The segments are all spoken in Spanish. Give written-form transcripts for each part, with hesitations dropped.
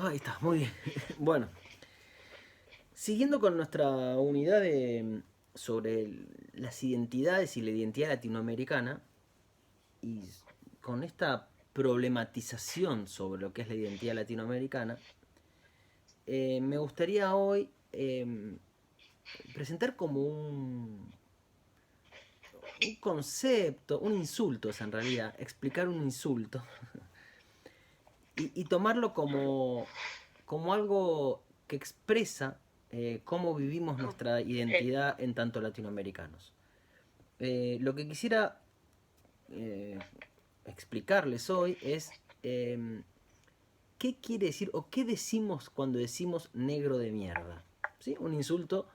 Ahí está, muy bien. Bueno, siguiendo con nuestra unidad sobre las identidades y la identidad latinoamericana, y con esta problematización sobre lo que es la identidad latinoamericana, me gustaría hoy presentar como un concepto, un insulto es en realidad, explicar un insulto y tomarlo como algo que expresa cómo vivimos nuestra identidad en tanto latinoamericanos. Lo que quisiera eh, explicarles hoy es qué quiere decir o qué decimos cuando decimos negro de mierda. ¿Sí? Un insulto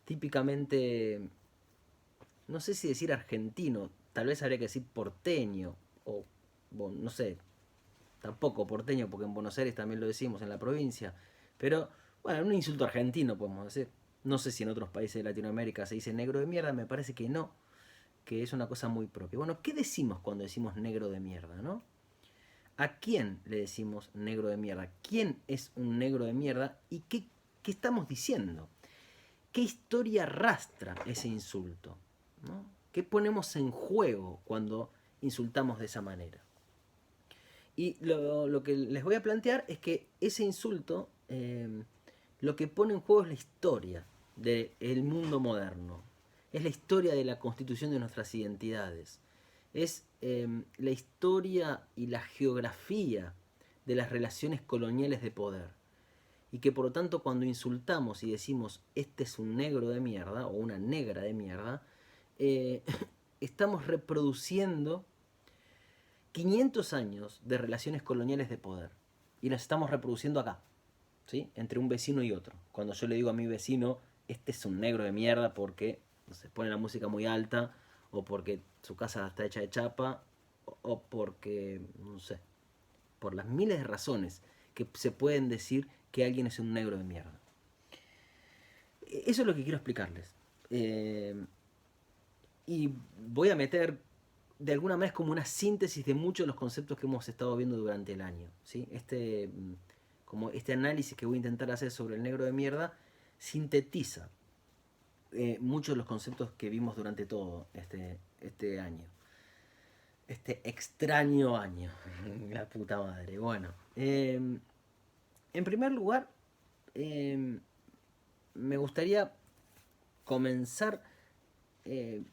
típicamente, no sé si decir argentino, tal vez habría que decir porteño o, bueno, no sé, tampoco porteño porque en Buenos Aires también lo decimos en la provincia, pero bueno, un insulto argentino podemos decir. No sé si en otros países de Latinoamérica se dice negro de mierda, me parece que no, que es una cosa muy propia. Bueno, ¿qué decimos cuando decimos negro de mierda, no? ¿A quién le decimos negro de mierda? ¿Quién es un negro de mierda? ¿Y qué estamos diciendo? ¿Qué historia arrastra ese insulto? ¿No? ¿Qué ponemos en juego cuando insultamos de esa manera? Y lo que les voy a plantear es que ese insulto lo que pone en juego es la historia del mundo moderno. Es la historia de la constitución de nuestras identidades. Es la historia y la geografía de las relaciones coloniales de poder. Y que por lo tanto cuando insultamos y decimos este es un negro de mierda o una negra de mierda, eh, estamos reproduciendo 500 años de relaciones coloniales de poder. Y las estamos reproduciendo acá, ¿sí? Entre un vecino y otro. Cuando yo le digo a mi vecino, este es un negro de mierda porque no sé, pone la música muy alta, o porque su casa está hecha de chapa, o porque, no sé, por las miles de razones que se pueden decir que alguien es un negro de mierda. Eso es lo que quiero explicarles. Y voy a meter de alguna manera como una síntesis de muchos de los conceptos que hemos estado viendo durante el año. ¿Sí? Como este análisis que voy a intentar hacer sobre el negro de mierda sintetiza muchos de los conceptos que vimos durante todo este año. Este extraño año. La puta madre. Bueno. En primer lugar, eh, me gustaría comenzar eh,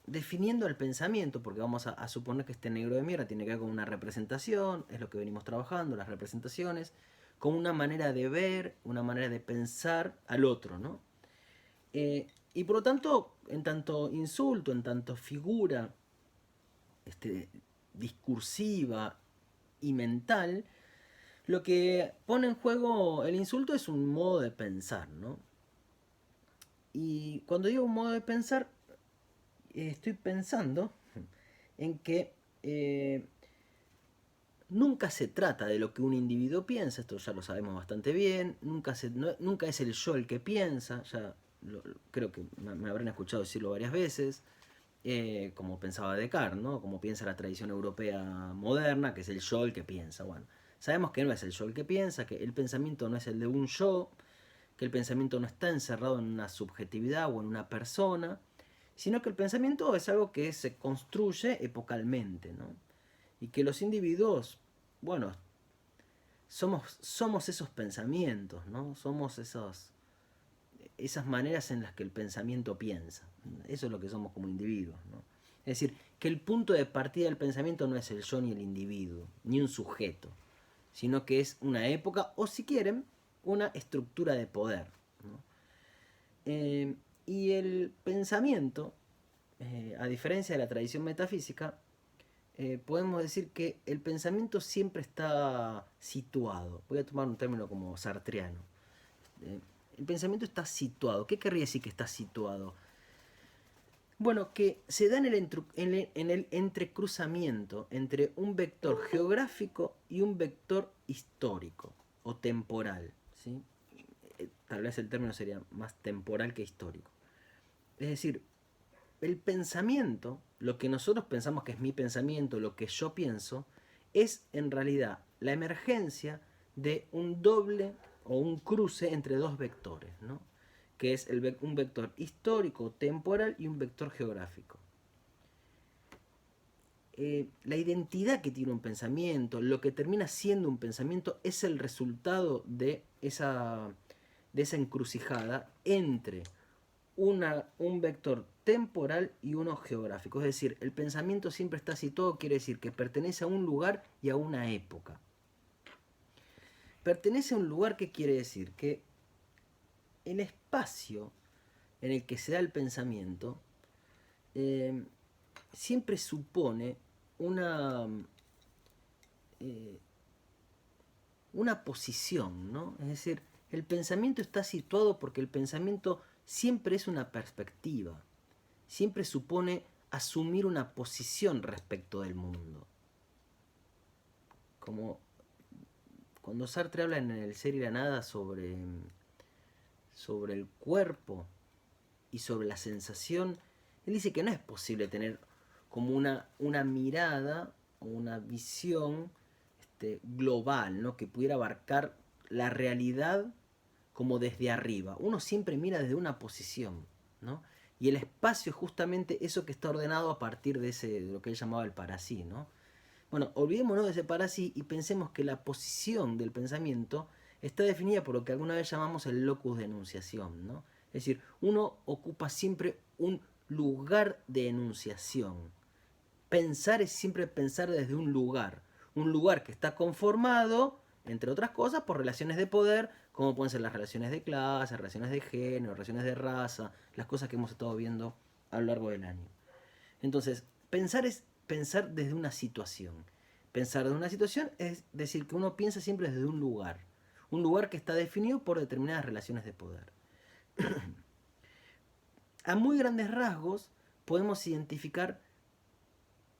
definiendo el pensamiento, porque vamos a suponer que este negro de mierda tiene que ver con una representación, es lo que venimos trabajando, las representaciones, con una manera de ver, una manera de pensar al otro, ¿no? Y por lo tanto, en tanto insulto, en tanto figura este, discursiva y mental, lo que pone en juego el insulto es un modo de pensar, ¿no? Y cuando digo un modo de pensar, estoy pensando en que nunca se trata de lo que un individuo piensa, esto ya lo sabemos bastante bien, nunca es el yo el que piensa, creo que me habrán escuchado decirlo varias veces, como pensaba Descartes, ¿no? Como piensa la tradición europea moderna, que es el yo el que piensa. Bueno, sabemos que no es el yo el que piensa, que el pensamiento no es el de un yo, que el pensamiento no está encerrado en una subjetividad o en una persona, sino que el pensamiento es algo que se construye epocalmente, ¿no? Y que los individuos, bueno, somos esos pensamientos, ¿no? Somos esas maneras en las que el pensamiento piensa. Eso es lo que somos como individuos, ¿no? Es decir, que el punto de partida del pensamiento no es el yo ni el individuo, ni un sujeto, sino que es una época, o si quieren, una estructura de poder, ¿no? Y el pensamiento, a diferencia de la tradición metafísica, podemos decir que el pensamiento siempre está situado. Voy a tomar un término como sartreano. Eh, el pensamiento está situado. ¿Qué querría decir que está situado? Bueno, que se da en el entrecruzamiento entre un vector geográfico y un vector histórico o temporal, ¿sí? Tal vez el término sería más temporal que histórico. Es decir, el pensamiento, lo que nosotros pensamos que es mi pensamiento, lo que yo pienso, es en realidad la emergencia de un doble o un cruce entre dos vectores, ¿no? Que es un vector histórico, temporal y un vector geográfico. La identidad que tiene un pensamiento, lo que termina siendo un pensamiento, es el resultado de esa encrucijada entre un vector temporal y uno geográfico. Es decir, el pensamiento siempre está situado, quiere decir que pertenece a un lugar y a una época. Pertenece a un lugar, ¿qué quiere decir? Que el espacio en el que se da el pensamiento siempre supone una, eh, una posición, ¿no? Es decir, el pensamiento está situado porque el pensamiento siempre es una perspectiva, siempre supone asumir una posición respecto del mundo. Como cuando Sartre habla en El ser y la nada sobre el cuerpo y sobre la sensación, él dice que no es posible tener como una mirada o una visión global, ¿no? Que pudiera abarcar la realidad como desde arriba. Uno siempre mira desde una posición, ¿no? Y el espacio es justamente eso que está ordenado a partir de lo que él llamaba el para sí, ¿no? Bueno, olvidémonos de ese para sí y pensemos que la posición del pensamiento está definida por lo que alguna vez llamamos el locus de enunciación, ¿no? Es decir, uno ocupa siempre un lugar de enunciación. Pensar es siempre pensar desde un lugar que está conformado, entre otras cosas, por relaciones de poder, como pueden ser las relaciones de clase, relaciones de género, relaciones de raza, las cosas que hemos estado viendo a lo largo del año. Entonces, pensar es pensar desde una situación. Pensar desde una situación es decir que uno piensa siempre desde un lugar que está definido por determinadas relaciones de poder. A muy grandes rasgos podemos identificar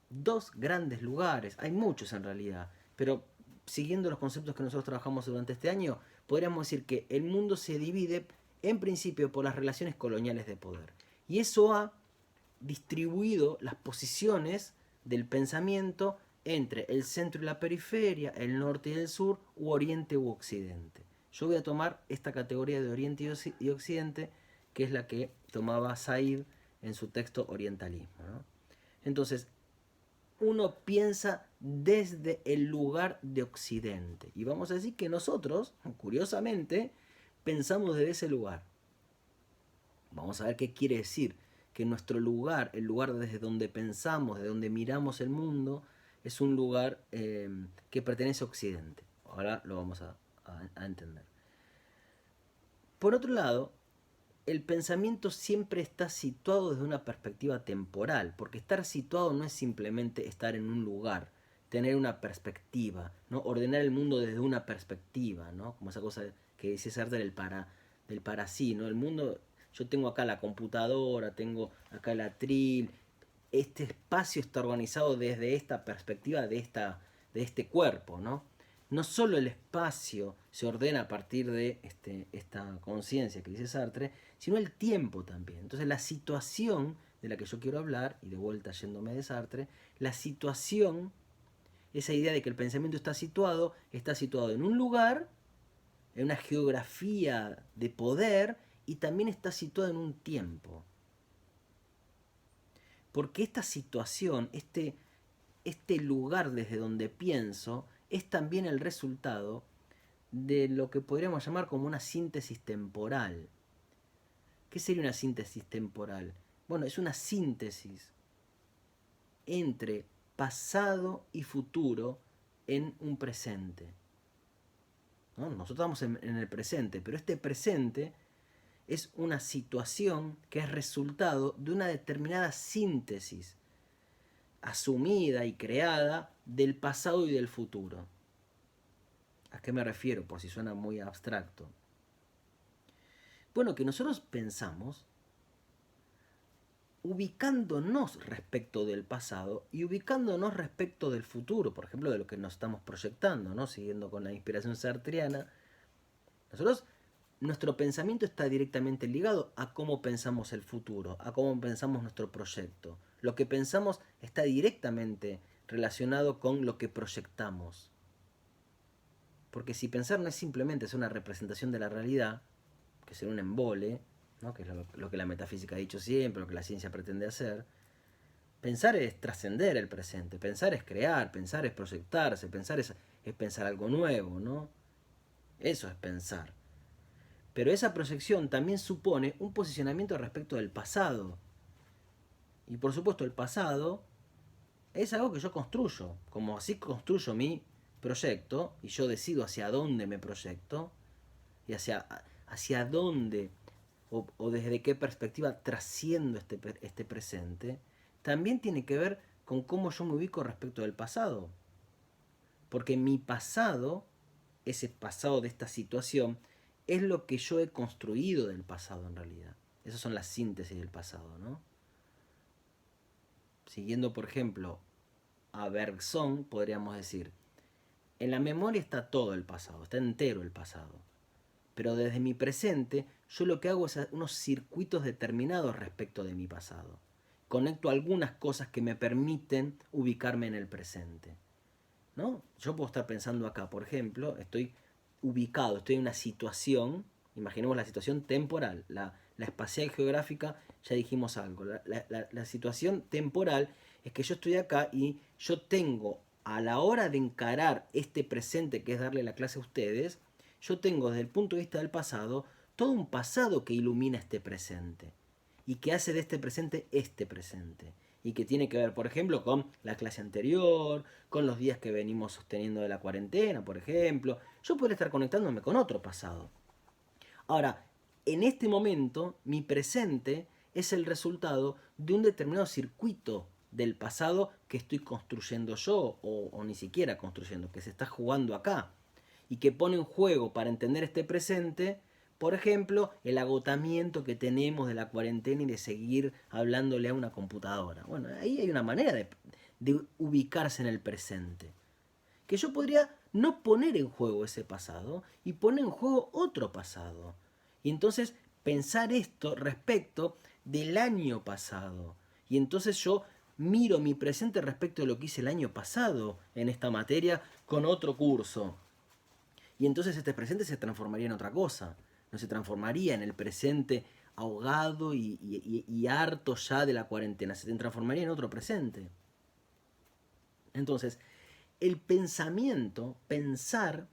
dos grandes lugares, hay muchos en realidad, pero siguiendo los conceptos que nosotros trabajamos durante este año, podríamos decir que el mundo se divide en principio por las relaciones coloniales de poder. Y eso ha distribuido las posiciones del pensamiento entre el centro y la periferia, el norte y el sur, u oriente u occidente. Yo voy a tomar esta categoría de oriente y occidente, que es la que tomaba Said en su texto Orientalismo, ¿no? Entonces, uno piensa desde el lugar de occidente. Y vamos a decir que nosotros, curiosamente, pensamos desde ese lugar. Vamos a ver qué quiere decir que nuestro lugar, el lugar desde donde pensamos, de donde miramos el mundo, es un lugar que pertenece a Occidente. Ahora lo vamos a entender. Por otro lado, el pensamiento siempre está situado desde una perspectiva temporal, porque estar situado no es simplemente estar en un lugar, tener una perspectiva, ¿no? Ordenar el mundo desde una perspectiva, ¿no? Como esa cosa que decía Sartre del para sí, ¿no? El mundo, yo tengo acá la computadora, tengo acá el atril, este espacio está organizado desde esta perspectiva de este cuerpo, ¿no? No solo el espacio se ordena a partir de esta conciencia que dice Sartre, sino el tiempo también. Entonces la situación de la que yo quiero hablar, y de vuelta yéndome de Sartre, la situación, esa idea de que el pensamiento está situado en un lugar, en una geografía de poder, y también está situado en un tiempo. Porque esta situación, este lugar desde donde pienso, es también el resultado de lo que podríamos llamar como una síntesis temporal. ¿Qué sería una síntesis temporal? Bueno, es una síntesis entre pasado y futuro en un presente, ¿no? Nosotros estamos en el presente, pero este presente es una situación que es resultado de una determinada síntesis asumida y creada del pasado y del futuro. ¿A qué me refiero? Por si suena muy abstracto. Bueno, que nosotros pensamos ubicándonos respecto del pasado y ubicándonos respecto del futuro, por ejemplo, de lo que nos estamos proyectando, ¿no? Siguiendo con la inspiración sartriana. Nosotros, nuestro pensamiento está directamente ligado a cómo pensamos el futuro, a cómo pensamos nuestro proyecto. Lo que pensamos está directamente relacionado con lo que proyectamos. Porque si pensar no es simplemente ser una representación de la realidad, que es un embole, ¿no? Que es lo que la metafísica ha dicho siempre, lo que la ciencia pretende hacer. Pensar es trascender el presente, pensar es crear, pensar es proyectarse, pensar es pensar algo nuevo, ¿no? Eso es pensar. Pero esa proyección también supone un posicionamiento respecto del pasado. Y por supuesto el pasado es algo que yo construyo. Como así construyo mi proyecto y yo decido hacia dónde me proyecto y hacia dónde o desde qué perspectiva trasciendo este presente, también tiene que ver con cómo yo me ubico respecto del pasado. Porque mi pasado, ese pasado de esta situación, es lo que yo he construido del pasado en realidad. Esas son las síntesis del pasado, ¿no? Siguiendo, por ejemplo, a Bergson, podríamos decir, en la memoria está todo el pasado, está entero el pasado. Pero desde mi presente, yo lo que hago es unos circuitos determinados respecto de mi pasado. Conecto algunas cosas que me permiten ubicarme en el presente, ¿no? Yo puedo estar pensando acá, por ejemplo, estoy ubicado, estoy en una situación, imaginemos la situación temporal, la espacial geográfica, ya dijimos algo, la situación temporal es que yo estoy acá y yo tengo, a la hora de encarar este presente que es darle la clase a ustedes, yo tengo desde el punto de vista del pasado, todo un pasado que ilumina este presente y que hace de este presente y que tiene que ver, por ejemplo, con la clase anterior, con los días que venimos sosteniendo de la cuarentena, por ejemplo. Yo podría estar conectándome con otro pasado. Ahora, en este momento, mi presente es el resultado de un determinado circuito del pasado que estoy construyendo yo, o ni siquiera construyendo, que se está jugando acá, y que pone en juego para entender este presente, por ejemplo, el agotamiento que tenemos de la cuarentena y de seguir hablándole a una computadora. Bueno, ahí hay una manera de ubicarse en el presente. Que yo podría no poner en juego ese pasado y poner en juego otro pasado. Y entonces pensar esto respecto del año pasado. Y entonces yo miro mi presente respecto de lo que hice el año pasado en esta materia con otro curso. Y entonces este presente se transformaría en otra cosa. No se transformaría en el presente ahogado y harto ya de la cuarentena. Se transformaría en otro presente. Entonces, el pensamiento, pensar,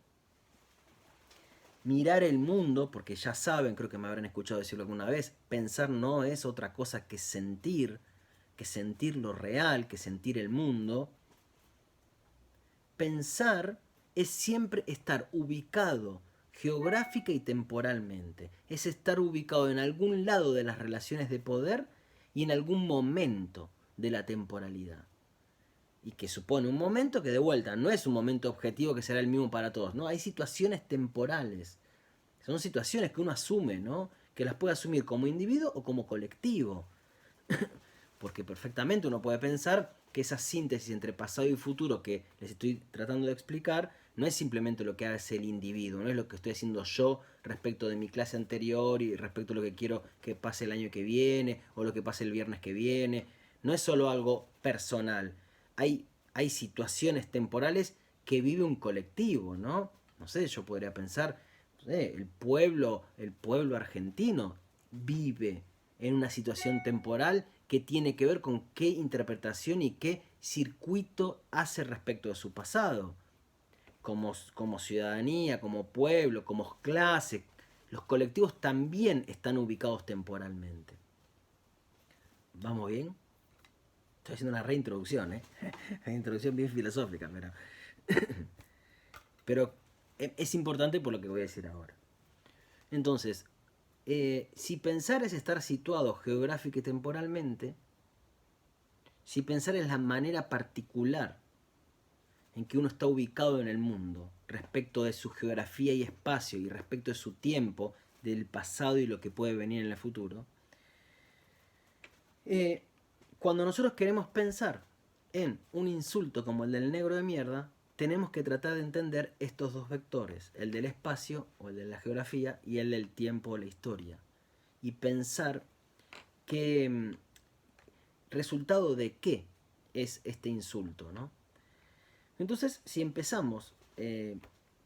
mirar el mundo, porque ya saben, creo que me habrán escuchado decirlo alguna vez, pensar no es otra cosa que sentir lo real, que sentir el mundo. Pensar es siempre estar ubicado geográfica y temporalmente. Es estar ubicado en algún lado de las relaciones de poder y en algún momento de la temporalidad. Y que supone un momento que de vuelta no es un momento objetivo que será el mismo para todos, ¿no? Hay situaciones temporales. Son situaciones que uno asume, ¿no? Que las puede asumir como individuo o como colectivo. Porque perfectamente uno puede pensar que esa síntesis entre pasado y futuro que les estoy tratando de explicar no es simplemente lo que hace el individuo, no es lo que estoy haciendo yo respecto de mi clase anterior y respecto a lo que quiero que pase el año que viene o lo que pase el viernes que viene. No es solo algo personal. Hay situaciones temporales que vive un colectivo, ¿no? No sé, yo podría pensar, no sé, el pueblo argentino vive en una situación temporal que tiene que ver con qué interpretación y qué circuito hace respecto de su pasado. Como ciudadanía, como pueblo, como clase, los colectivos también están ubicados temporalmente. ¿Vamos bien? Estoy haciendo una reintroducción, ¿eh? Una introducción bien filosófica, pero es importante por lo que voy a decir ahora. Entonces, si pensar es estar situado geográfica y temporalmente, si pensar es la manera particular en que uno está ubicado en el mundo, respecto de su geografía y espacio y respecto de su tiempo, del pasado y lo que puede venir en el futuro, cuando nosotros queremos pensar en un insulto como el del negro de mierda, tenemos que tratar de entender estos dos vectores, el del espacio o el de la geografía y el del tiempo o la historia. Y pensar que resultado de qué es este insulto, ¿no? Entonces, si empezamos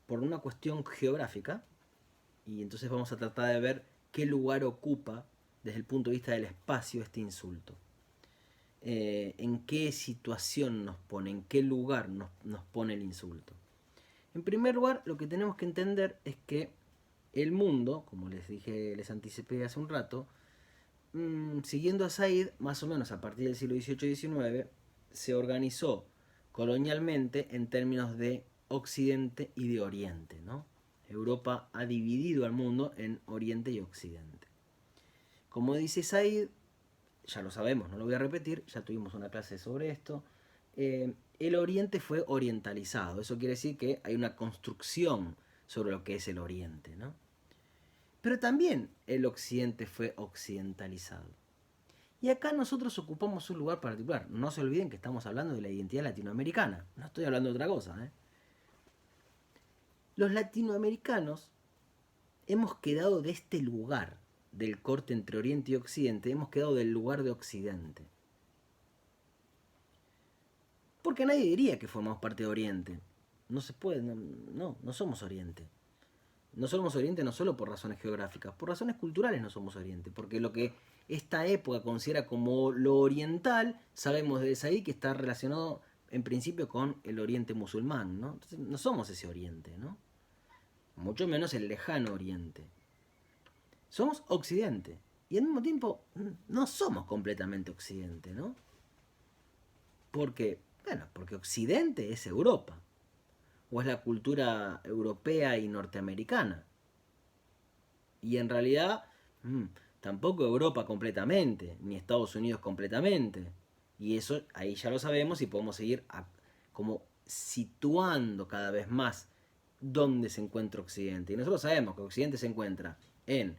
por una cuestión geográfica, y entonces vamos a tratar de ver qué lugar ocupa desde el punto de vista del espacio este insulto. En qué situación nos pone, en qué lugar nos pone el insulto. En primer lugar, lo que tenemos que entender es que el mundo, como les dije, les anticipé hace un rato, siguiendo a Said, más o menos a partir del siglo XVIII y XIX, se organizó colonialmente en términos de Occidente y de Oriente, ¿no? Europa ha dividido al mundo en Oriente y Occidente. Como dice Said, ya lo sabemos, no lo voy a repetir, ya tuvimos una clase sobre esto, el Oriente fue orientalizado. Eso quiere decir que hay una construcción sobre lo que es el Oriente, ¿no? Pero también el Occidente fue occidentalizado. Y acá nosotros ocupamos un lugar particular. No se olviden que estamos hablando de la identidad latinoamericana. No estoy hablando de otra cosa, ¿eh? Los latinoamericanos hemos quedado de este lugar del corte entre Oriente y Occidente, hemos quedado del lugar de Occidente. Porque nadie diría que formamos parte de Oriente. No se puede, no somos Oriente. No somos Oriente no solo por razones geográficas, por razones culturales no somos Oriente. Porque lo que esta época considera como lo oriental, sabemos desde ahí que está relacionado en principio con el Oriente musulmán, ¿no? Entonces no somos ese Oriente, ¿no? Mucho menos el lejano Oriente. Somos Occidente. Y al mismo tiempo no somos completamente Occidente, ¿no? Porque, bueno, porque Occidente es Europa. O es la cultura europea y norteamericana. Y en realidad, tampoco Europa completamente, ni Estados Unidos completamente. Y eso ahí ya lo sabemos y podemos seguir como situando cada vez más dónde se encuentra Occidente. Y nosotros sabemos que Occidente se encuentra en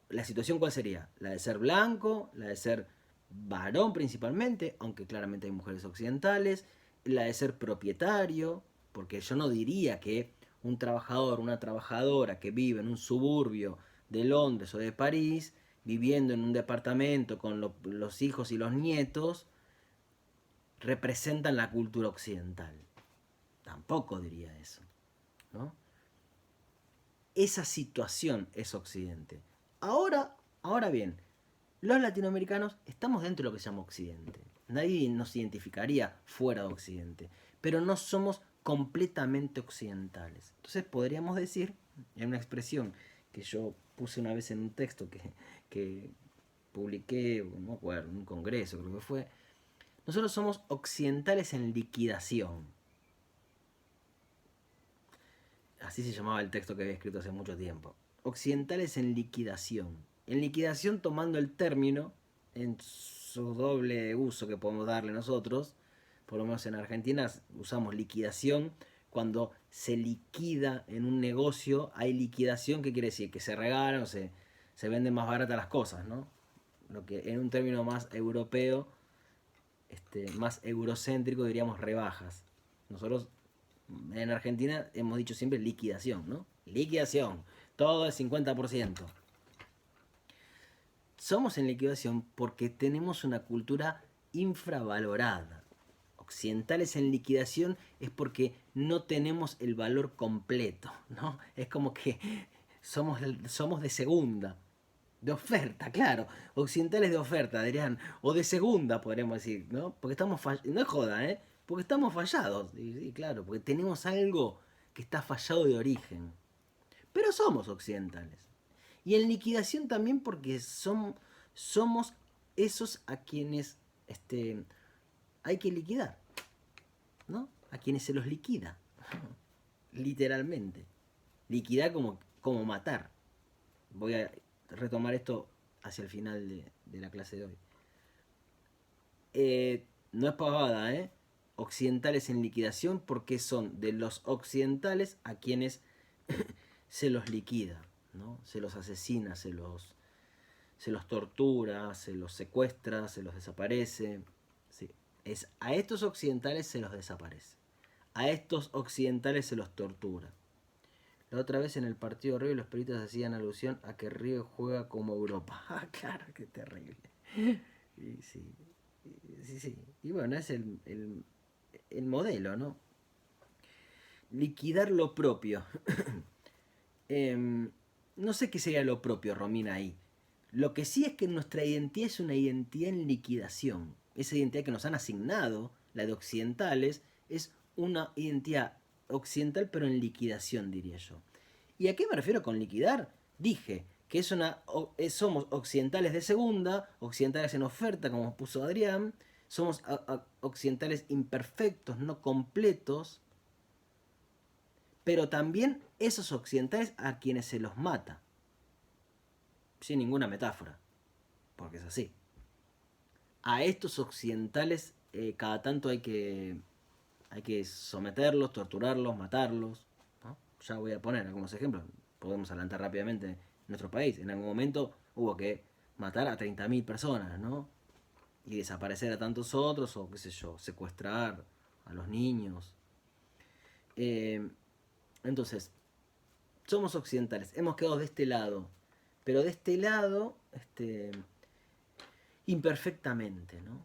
la situación, ¿cuál sería? La de ser blanco, la de ser varón principalmente, aunque claramente hay mujeres occidentales, la de ser propietario, porque yo no diría que un trabajador, una trabajadora que vive en un suburbio de Londres o de París, viviendo en un departamento con los hijos y los nietos, representan la cultura occidental. Tampoco diría eso, ¿no? Esa situación es Occidente. Ahora bien, los latinoamericanos estamos dentro de lo que se llama Occidente. Nadie nos identificaría fuera de Occidente. Pero no somos completamente occidentales. Entonces podríamos decir, en una expresión que yo puse una vez en un texto que publiqué, no me acuerdo, en un congreso creo que fue, nosotros somos occidentales en liquidación. Así se llamaba el texto que había escrito hace mucho tiempo. Occidentales en liquidación. En liquidación tomando el término en su doble uso que podemos darle nosotros. Por lo menos en Argentina usamos liquidación. Cuando se liquida en un negocio, hay liquidación, ¿qué quiere decir? Que se regalan o se venden más baratas las cosas, ¿no? Lo que en un término más europeo, más eurocéntrico, diríamos rebajas. Nosotros en Argentina hemos dicho siempre liquidación, ¿no? Liquidación, todo el 50%. Somos en liquidación porque tenemos una cultura infravalorada. Occidentales en liquidación es porque no tenemos el valor completo, ¿no? Es como que somos de segunda, de oferta, claro. Occidentales de oferta, dirían, o de segunda, podríamos decir, ¿no? Porque estamos no es joda, ¿eh? Porque estamos fallados, sí, claro, porque tenemos algo que está fallado de origen. Pero somos occidentales. Y en liquidación también porque somos esos a quienes hay que liquidar, ¿no? A quienes se los liquida, literalmente. Liquidar como matar. Voy a retomar esto hacia el final de la clase de hoy. No es pavada, ¿eh? Occidentales en liquidación porque son de los occidentales a quienes se los liquida, ¿no? Se los asesina, se los tortura, se los secuestra, se los desaparece. Sí. A estos occidentales se los desaparece. A estos occidentales se los tortura. La otra vez en el partido de River los periodistas hacían alusión a que River juega como Europa. Ah, claro, qué terrible. Y sí. Y bueno, es el modelo, ¿no? liquidar lo propio. No sé qué sería lo propio, Romina, ahí. Lo que sí es que nuestra identidad es una identidad en liquidación. Esa identidad que nos han asignado, la de occidentales, es una identidad occidental pero en liquidación, diría yo. ¿Y a qué me refiero con liquidar? Dije que somos occidentales de segunda, occidentales en oferta, como puso Adrián, somos occidentales imperfectos, no completos, pero también esos occidentales a quienes se los mata, sin ninguna metáfora, porque es así. A estos occidentales cada tanto hay que someterlos, torturarlos, matarlos, ¿no? Ya voy a poner algunos ejemplos, podemos adelantar rápidamente en nuestro país. En algún momento hubo que matar a 30.000 personas, ¿no? Y desaparecer a tantos otros, o qué sé yo, secuestrar a los niños. Eh, entonces, somos occidentales, hemos quedado de este lado, pero de este lado, imperfectamente, ¿no?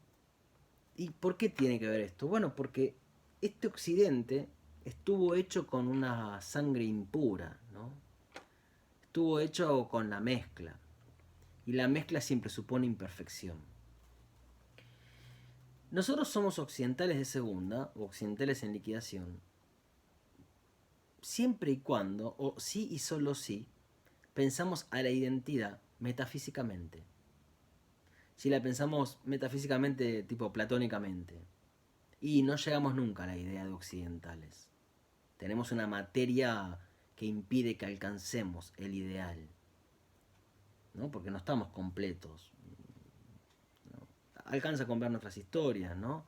¿Y por qué tiene que ver esto? Bueno, porque este occidente estuvo hecho con una sangre impura, ¿no? Estuvo hecho con la mezcla, y la mezcla siempre supone imperfección. Nosotros somos occidentales de segunda, o occidentales en liquidación, siempre y cuando, o sí y solo sí, pensamos a la identidad metafísicamente. Si la pensamos metafísicamente, tipo platónicamente, y no llegamos nunca a la idea de occidentales. Tenemos una materia que impide que alcancemos el ideal, ¿no? Porque no estamos completos, ¿no? Alcanza con ver nuestras historias, ¿no?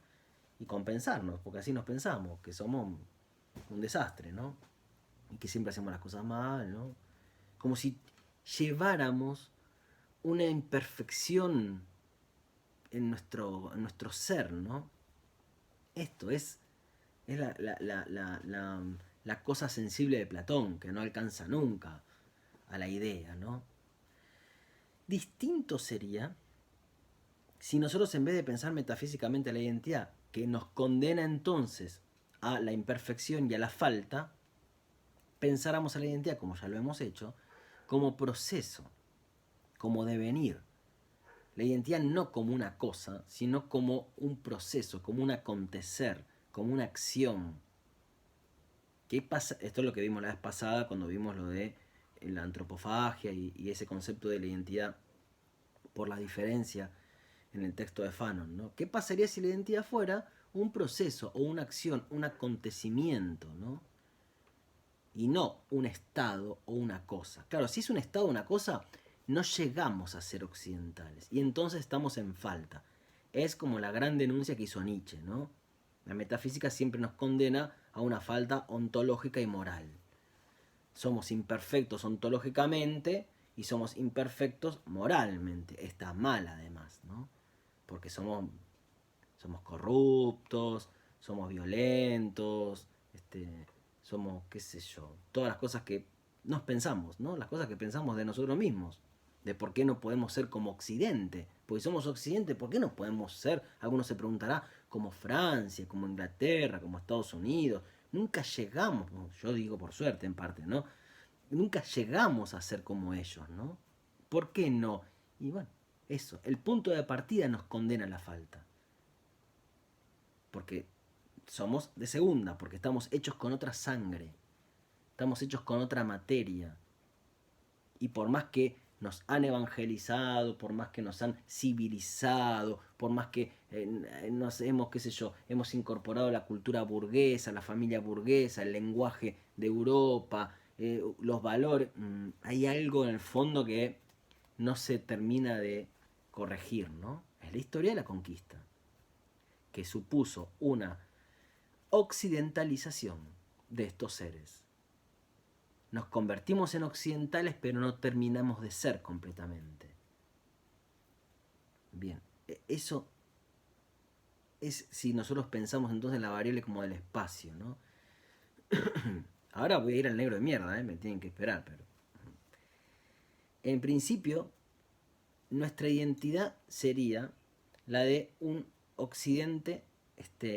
Y con pensarnos, porque así nos pensamos, que somos un desastre, ¿no? Y que siempre hacemos las cosas mal, ¿no? Como si lleváramos una imperfección en nuestro ser, ¿no? Esto es la cosa sensible de Platón, que no alcanza nunca a la idea, ¿no? Distinto sería si nosotros, en vez de pensar metafísicamente la identidad, que nos condena entonces a la imperfección y a la falta, pensáramos a la identidad, como ya lo hemos hecho, como proceso, como devenir. La identidad no como una cosa, sino como un proceso, como un acontecer, como una acción. ¿Qué pasa? Esto es lo que vimos la vez pasada cuando vimos lo de la antropofagia y ese concepto de la identidad por la diferencia en el texto de Fanon, ¿no? ¿Qué pasaría si la identidad fuera un proceso o una acción, un acontecimiento, ¿no? Y no un estado o una cosa. Claro, si es un estado o una cosa, no llegamos a ser occidentales y entonces estamos en falta. Es como la gran denuncia que hizo Nietzsche, ¿no? La metafísica siempre nos condena a una falta ontológica y moral. Somos imperfectos ontológicamente y somos imperfectos moralmente. Está mal además, ¿no? Porque somos corruptos, somos violentos, somos, qué sé yo, todas las cosas que nos pensamos, ¿no? Las cosas que pensamos de nosotros mismos. De por qué no podemos ser como Occidente. Porque somos Occidente, ¿por qué no podemos ser? Algunos se preguntará, como Francia, como Inglaterra, como Estados Unidos. Nunca llegamos, yo digo por suerte en parte, ¿no? Nunca llegamos a ser como ellos, ¿no? ¿Por qué no? Y bueno, eso, el punto de partida nos condena a la falta. Porque somos de segunda, porque estamos hechos con otra sangre, estamos hechos con otra materia. Y por más que nos han evangelizado, por más que nos han civilizado, por más que nos hemos, qué sé yo, hemos incorporado la cultura burguesa, la familia burguesa, el lenguaje de Europa, los valores, hay algo en el fondo que no se termina de corregir, ¿no? Es la historia de la conquista, que supuso una occidentalización de estos seres. Nos convertimos en occidentales, pero no terminamos de ser completamente. Bien, eso es si nosotros pensamos entonces en la variable como del espacio, ¿no? Ahora voy a ir al negro de mierda, me tienen que esperar, pero... En principio, nuestra identidad sería la de un occidente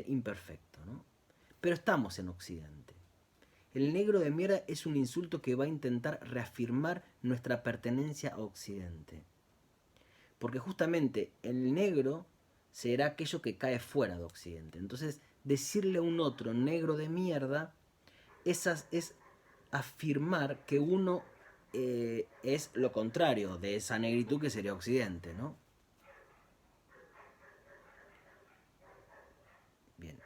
imperfecto, ¿no? Pero estamos en occidente. El negro de mierda es un insulto que va a intentar reafirmar nuestra pertenencia a Occidente. Porque justamente el negro será aquello que cae fuera de Occidente. Entonces, decirle a un otro negro de mierda es afirmar que uno es lo contrario de esa negritud que sería Occidente, ¿no? Bien.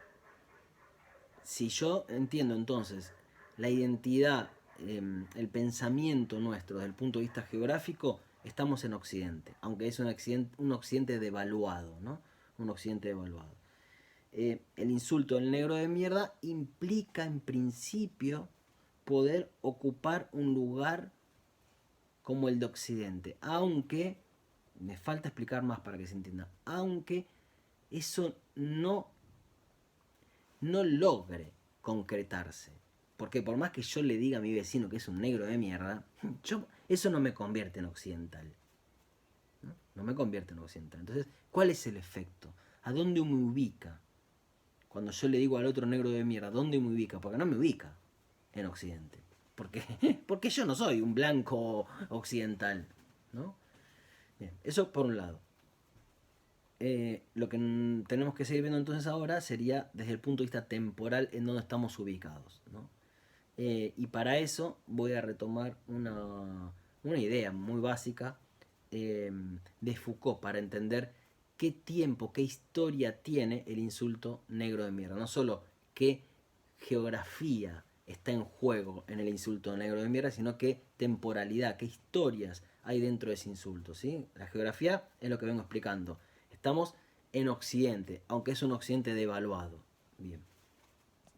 Si yo entiendo entonces la identidad, el pensamiento nuestro desde el punto de vista geográfico, estamos en Occidente, aunque es un occidente devaluado, ¿no? Un occidente devaluado. El insulto del negro de mierda implica en principio poder ocupar un lugar como el de Occidente, aunque, me falta explicar más para que se entienda, aunque eso no logre concretarse. Porque por más que yo le diga a mi vecino que es un negro de mierda, eso no me convierte en occidental. ¿No? No me convierte en occidental. Entonces, ¿cuál es el efecto? ¿A dónde me ubica? Cuando yo le digo al otro negro de mierda, ¿dónde me ubica? Porque no me ubica en Occidente. Porque, porque yo no soy un blanco occidental. ¿No? Bien, eso por un lado. Lo que tenemos que seguir viendo entonces ahora sería desde el punto de vista temporal en donde estamos ubicados, ¿no? Y para eso voy a retomar una idea muy básica de Foucault para entender qué tiempo, qué historia tiene el insulto negro de mierda. No solo qué geografía está en juego en el insulto negro de mierda, sino qué temporalidad, qué historias hay dentro de ese insulto, ¿sí? La geografía es lo que vengo explicando. Estamos en Occidente, aunque es un Occidente devaluado. Bien.